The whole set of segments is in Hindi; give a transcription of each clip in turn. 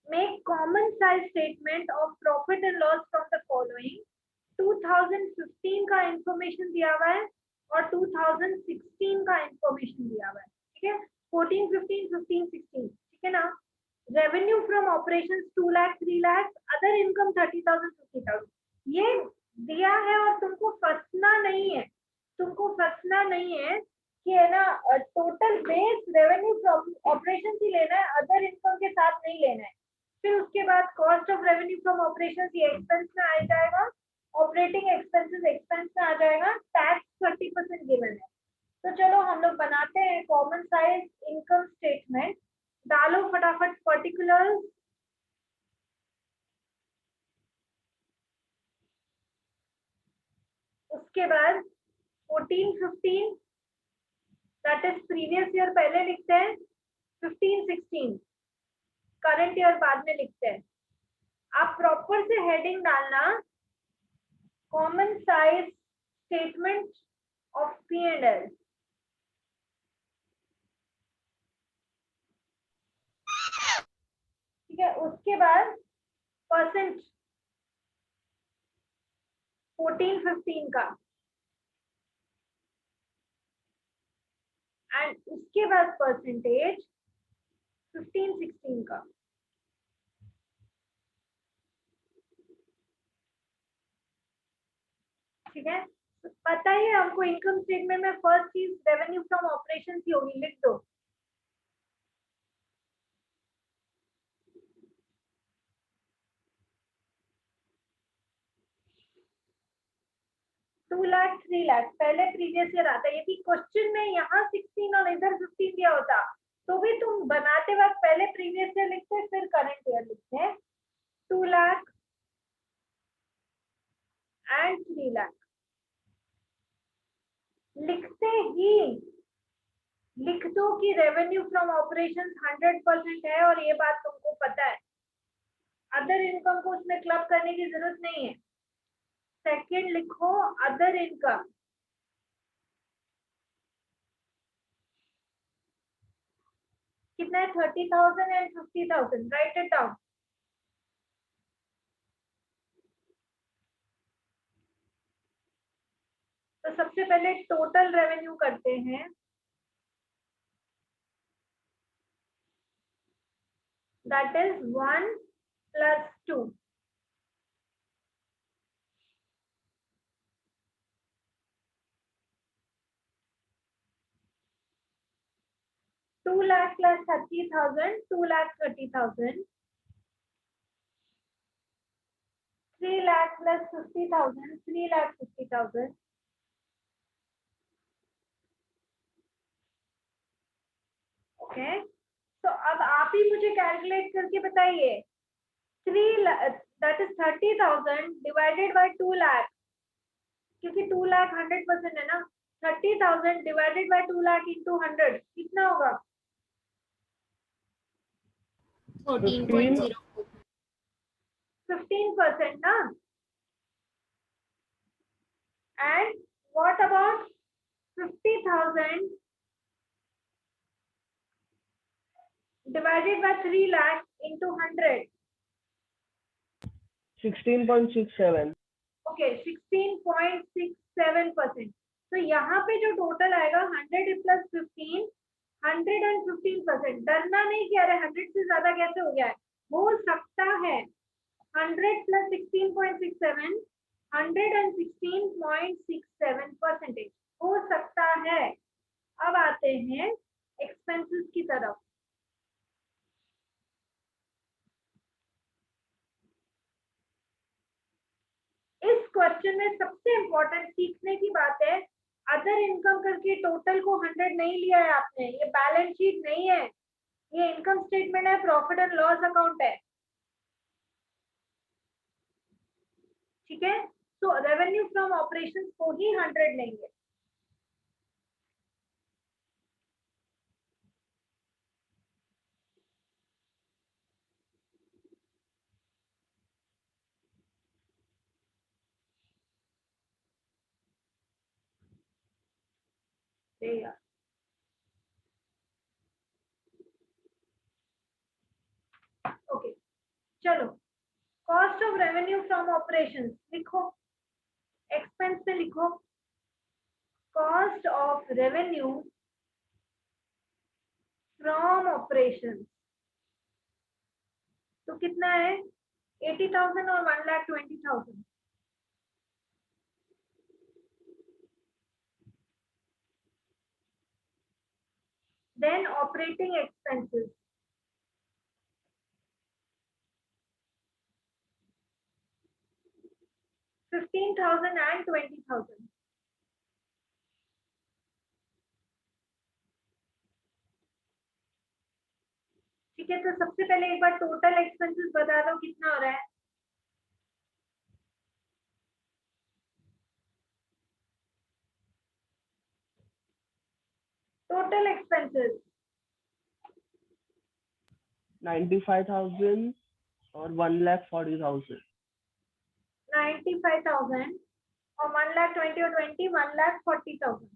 Make common size statement of profit and loss from the following. 2015 का इंफॉर्मेशन दिया हुआ है और 2016 का इंफॉर्मेशन दिया हुआ है, ठीक है। 14, 15, 15, 16, ठीक है ना। Revenue from operations 2 lakh, 3 lakh, other income 30,000, 50,000, ये दिया है और तुमको फंसना नहीं है, तुमको फंसना नहीं है कि है ना total base revenue from operation ही लेना है, अदर इनकम के साथ नहीं लेना है। फिर उसके बाद cost of revenue from operations ये एक्सपेंस में आ जाएगा, ऑपरेटिंग एक्सपेंसेस एक्सपेंस में आ जाएगा, टैक्स 30% गिवन है। तो चलो हम लोग बनाते हैं कॉमन साइज इनकम स्टेटमेंट। डालो फटाफट पर्टिकुलर्स। उसके बाद 14, 15 दैट इज प्रीवियस ईयर पहले लिखते हैं, 15, 16 करंट ईयर बाद में लिखते हैं। आप प्रॉपर से हेडिंग डालना common size statement of P&L। ठीक है, उसके बाद परसेंट 14, 15 का, एंड उसके बाद परसेंटेज 15, 16 का। ठीक है, तो पता ही है हमको इनकम स्टेटमेंट में फर्स्ट चीज रेवेन्यू फ्रॉम ऑपरेशन ही होगी, लिख दो। टू लाख, 3 लाख पहले प्रीवियस ईयर आता है। यदि क्वेश्चन में यहाँ 16 और इधर 15 दिया होता तो भी तुम बनाते वक्त पहले प्रीवियस ईयर लिखते फिर करंट ईयर लिखते। 2 लाख एंड 3 लाख लिखते ही लिख दो कि रेवेन्यू फ्रॉम ऑपरेशन 100% है और ये बात तुमको पता है। अदर इनकम को उसमें क्लब करने की जरूरत नहीं है। सेकंड लिखो अदर इनकम, कितना है 30,000 एंड 50,000, राइट इट डाउन। तो सबसे पहले टोटल रेवेन्यू करते हैं, that is 1 + 2। 2 lakh + 30,000, 2 lakh 30,000। 3 lakh + 50,000, 3 lakh 50,000। Okay, तो अब आप ही मुझे कैलकुलेट करके बताइए 3 that is 30,000 divided by 2 lakh, क्योंकि 2 लाख 100% है ना। 30,000 डिवाइडेड बाय 2 लाख इंटू 100 कितना होगा? 14.04। 15% ना। And what about 50,000 divided by 3 lakh into 100? 16.67। Okay, 16.67%। तो यहाँ पे जो टोटल आएगा 100 + 15, 115%। डरना नहीं कि अरे 100 से ज्यादा कैसे हो गया है, हो सकता है 100 + 16.67, 116.67% हो सकता है। अब आते हैं एक्सपेंसेस की तरफ। इस क्वेश्चन में सबसे इंपॉर्टेंट सीखने की बात है, अदर इनकम करके टोटल को 100 नहीं लिया है आपने, ये बैलेंस शीट नहीं है, ये इनकम स्टेटमेंट है, प्रॉफिट एंड लॉस अकाउंट है। ठीक है, तो रेवेन्यू फ्रॉम ऑपरेशंस को ही 100 लेंगे। यार ओके, चलो cost of revenue from operations लिखो, एक्सपेंस से लिखो, cost of revenue from operations तो कितना है 80,000 और 1,20,000। Then operating expenses 15,000 and 20,000। ठीक है, तो सबसे पहले एक बार टोटल एक्सपेंसेस बता दो कितना हो रहा है। टोटल एक्सपेंसेस 95,000 और 1,40,000। 95,000 और 1,20,000 और 20 1,40,000।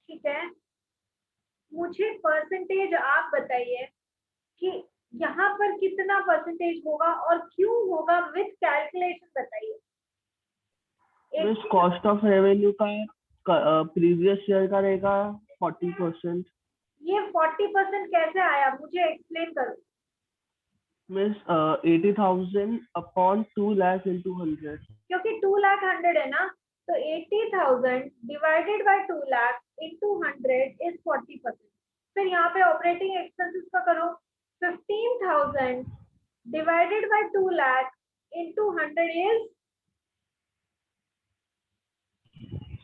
ठीक है, मुझे परसेंटेज आप बताइए कि यहाँ पर कितना परसेंटेज होगा और क्यों होगा, विथ कैलकुलेशन बताइए। मिस कॉस्ट ऑफ रेवेन्यू का प्रीवियस ईयर का रहेगा 40%। ये 40% कैसे आया, मुझे एक्सप्लेन करो। Miss 80,000 upon 2 lakh into 100। क्योंकि 2,00,100 है ना, तो 80,000 डिवाइडेड बाय 2,00,000 इंटू 100 इज 40%। फिर यहाँ पे ऑपरेटिंग एक्सपेंसेस का करो, 15,000 डिवाइडेड बाय 2,00,000 इंटू 100 इज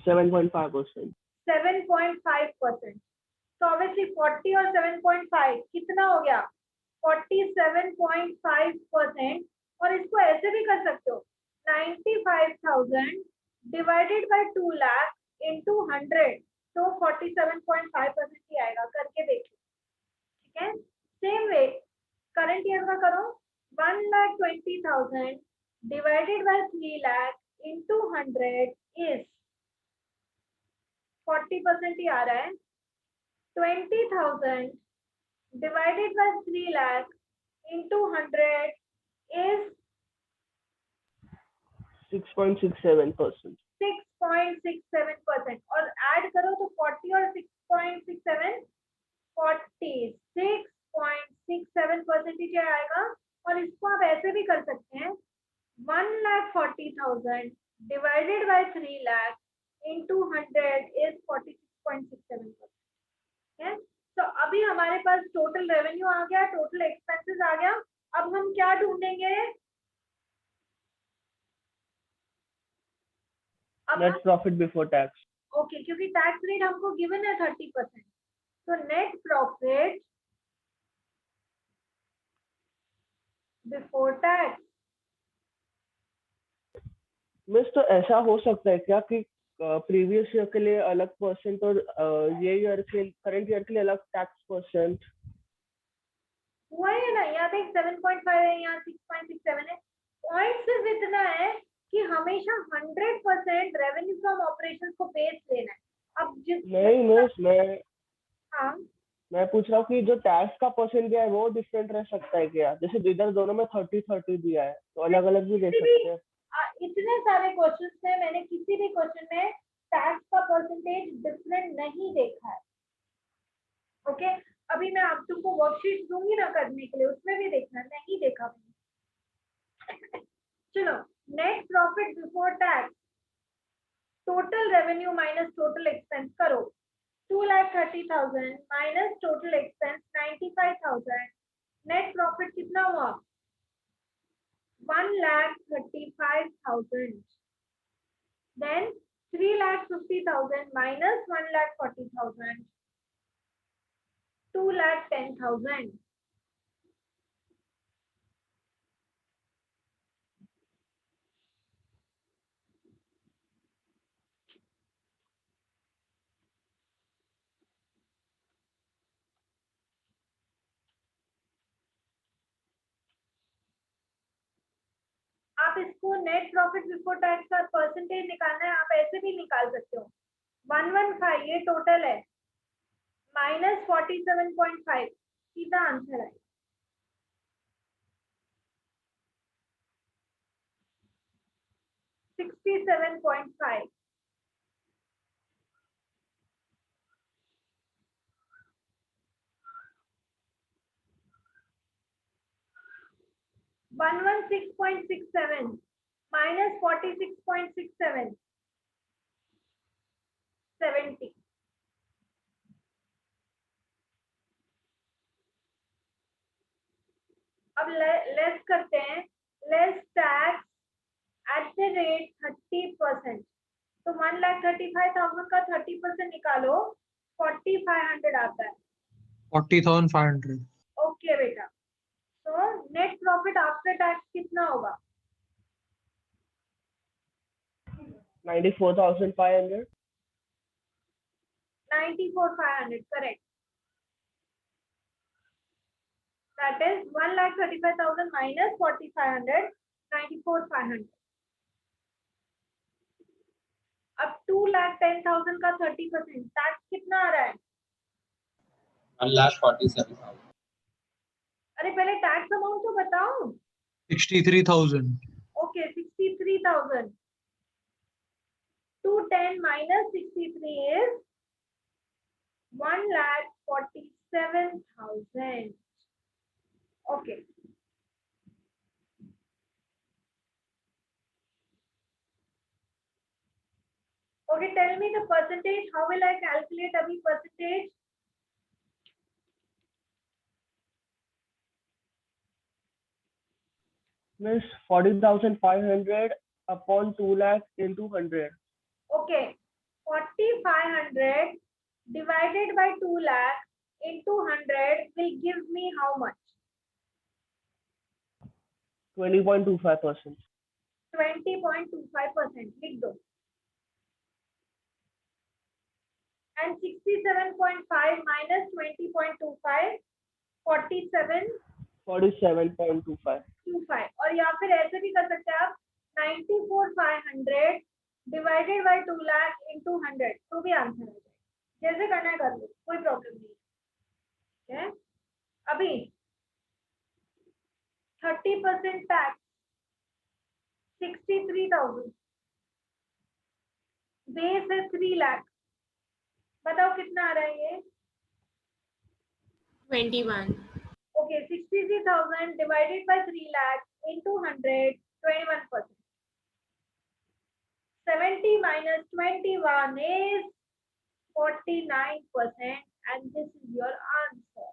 7.5%। 7.5%। तो ऑब्वियसली 40 और 7.5 कितना हो गया 47.5%। और इसको ऐसे भी कर सकते हो, 95,000 डिवाइडेड बाय 2,00,000 इंटू 100 तो 47.5% ही आएगा। करके देखो, ठीक है। सेम वे करंट ईयर का करो, 1,20,000 डिवाइडेड बाय 3,00,000 इंटू 100 इज 40% ही आ रहा है। 20,000 divided by 3,00,000 into 100 is 6.67%। 6.67%। और ऐड करो तो 40 और 6.67 46.67% ही आएगा। और इसको आप ऐसे भी कर सकते हैं, 1,40,000 डिवाइडेड बाय 3,00,000 into 100 is 46.67%। है। तो अभी हमारे पास टोटल रेवेन्यू आ गया, टोटल एक्सपेंसेस आ गया। अब हम क्या ढूंढेंगे, net profit before tax. Okay, क्योंकि टैक्स रेट हमको गिवन है 30%। तो net profit before tax. Miss तो ऐसा हो सकता है क्या कि प्रीवियस ईयर के लिए अलग परसेंट और ये ईयर के करंट ईयर के लिए अलग टैक्स परसेंट हुआ है ना, यहाँ पे 7.5 है, यहाँ 6.67 है। पॉइंट सिर्फ इतना है कि हमेशा 100% रेवेन्यू फ्रॉम ऑपरेशंस को बेस लेना है। अब जिस नहीं मिस हाँ मैं पूछ रहा हूँ कि जो टैक्स का परसेंट दिया है वो डिफरेंट रह सकता है क्या, जैसे इधर दोनों में 30-30 दिया है तो अलग अलग भी दे किसी सकते हैं। इतने सारे क्वेश्चंस में मैंने किसी भी क्वेश्चन में टैक्स का परसेंटेज डिफरेंट नहीं देखा है। ओके, अभी मैं आप तुमको वर्कशीट दूंगी ना करने के लिए, उसमें भी देखना, नहीं देखा मैंने। चलो, net profit before tax, total revenue minus total expense करो। 2,30,000 minus total expense 95,000, net profit कितना हुआ 1,35,000। Then 3,50,000 minus 1,40,000, 2,10,000। आप इसको नेट प्रॉफिट बिफोर टैक्स का परसेंटेज निकालना है, आप ऐसे भी निकाल सकते हो। 115 ये टोटल है, माइनस 47.5 सीधा आंसर है। $67.5 116.67 minus 46.67 70 अब लेस करते हैं less tax at the rate 30%। तो 1,35,000 का 30% निकालो 4,500 आता है 40,500 ओके बेटा। तो नेट प्रॉफिट आफ्टर टैक्स कितना होगा 94,500 94,500 correct that is 1,35,000 minus 4,500 94,500 अब 2,10,000 का 30% टैक्स कितना आ रहा है 1,47,000 अरे पहले टैक्स अमाउंट तो बताओ 63,000 okay 63,000 210 minus 63 is 1,47,000 okay okay tell me the percentage how will I calculate abhi percentage Miss 40,500 upon 2 lakh into 100. okay 4,500 divided by 2 lakh into 100 will give me how much 20.25%. 20.25% लिख दो and 67.5 minus 20.25 47.25. 47.25 और या फिर ऐसे भी कर सकते हैं आप 94,500 डिवाइडेड बाय 2 लाख इनटू 100 तो भी आंसर आ जाए जैसे करना है कर लो कोई प्रॉब्लम नहीं है अभी 30% टैक्स 63,000 बेस है 3 लाख बताओ कितना आ रहा है ये 21 okay 63,000 divided by 3 lakh into 100 21% 70 minus 21 is 49% and this is your answer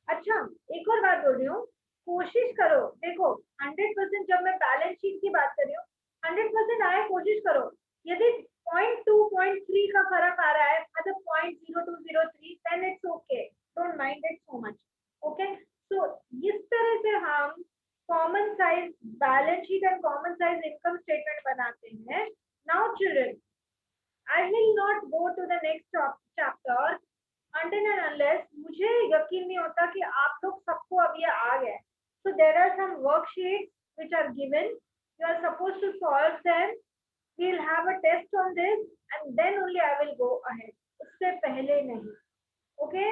अच्छा एक और बात बोल रही हूँ कोशिश करो देखो 100% जब मैं बैलेंस शीट की बात कर रही हूँ 100% आए कोशिश करो यदि 0.2 0.3 का फर्क आ रहा है मतलब 0.0203 then it's okay don't mind it so much okay so इस तरह से हम common size balance sheet and common size income statement बनाते हैं now children I will not go to the next chapter until and unless मुझे यकीन नहीं होता कि आप लोग सबको अब ये आ गया so there are some worksheets which are given you are supposed to solve them we will have a test on this and then only I will go ahead उससे पहले नहीं okay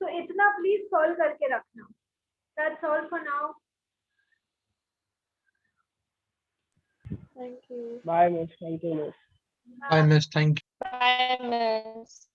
so इतना please solve करके रखना that's all for now thank you Bye, Miss. Thank you, Miss. Bye, miss. Thank you. bye miss